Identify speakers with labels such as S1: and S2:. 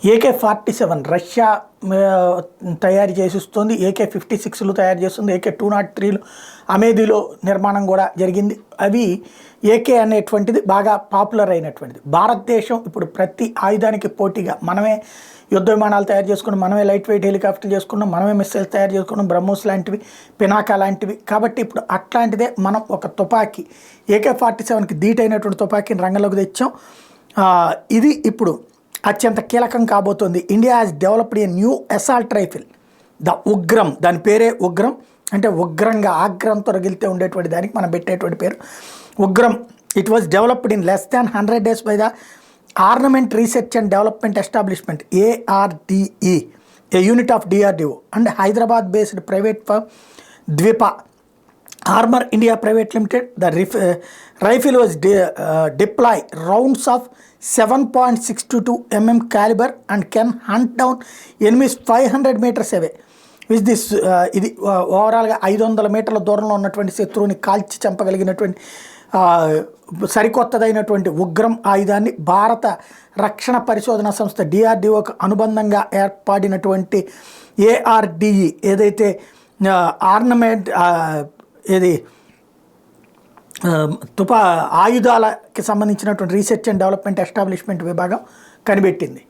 S1: AK-47 Russia తయారు చేసిస్తుంది. AK-56లు తయారు చేస్తుంది. AK-203లు అమేథీలో నిర్మాణం కూడా జరిగింది. అవి ఏకే అనేటువంటిది బాగా పాపులర్ అయినటువంటిది. భారతదేశం ఇప్పుడు ప్రతి ఆయుధానికి పోటీగా మనమే యుద్ధ విమానాలు తయారు చేసుకున్నాం, మనమే లైట్ వెయిట్ హెలికాప్టర్లు చేసుకున్నాం, మనమే మిస్సైల్స్ తయారు చేసుకున్నాం, బ్రహ్మోస్ లాంటివి, పినాకా లాంటివి. కాబట్టి ఇప్పుడు అట్లాంటిదే మనం ఒక తుపాకీ AK-47కి ధీటైనటువంటి తుపాకీని రంగంలోకి తెచ్చాం. ఇది ఇప్పుడు అత్యంత కీలకం కాబోతోంది. India has developed a new assault rifle, the Ugram. దాని పేరే ఉగ్రం, అంటే ఉగ్రంగా ఆగ్రహంతో రగిలితే ఉండేటువంటి దానికి మనం పెట్టేటువంటి పేరు Ugram. It was developed in less than 100 days by the armament research and development establishment ARDE, a unit of DRDO, and Hyderabad based private firm Dvipa Armor India Private Limited. The rifle was deploy rounds of 7.62 mm caliber and can hunt down enemies 500 meters away. Which this ఇది ఓవరాల్గా 500 మీటర్ల దూరంలో ఉన్నటువంటి శత్రువుని కాల్చి చంపగలిగినటువంటి సరికొత్తదైనటువంటి ఉగ్రం ఆయుధాన్ని భారత రక్షణ పరిశోధన సంస్థ DRDOకు అనుబంధంగా ఏర్పడినటువంటి ARDE ఏదైతే ఆర్నమెంట్ ఏది ఆయుధాలకి సంబంధించినటువంటి రీసెర్చ్ అండ్ డెవలప్మెంట్ ఎస్టాబ్లిష్మెంట్ విభాగం కనిపెట్టింది.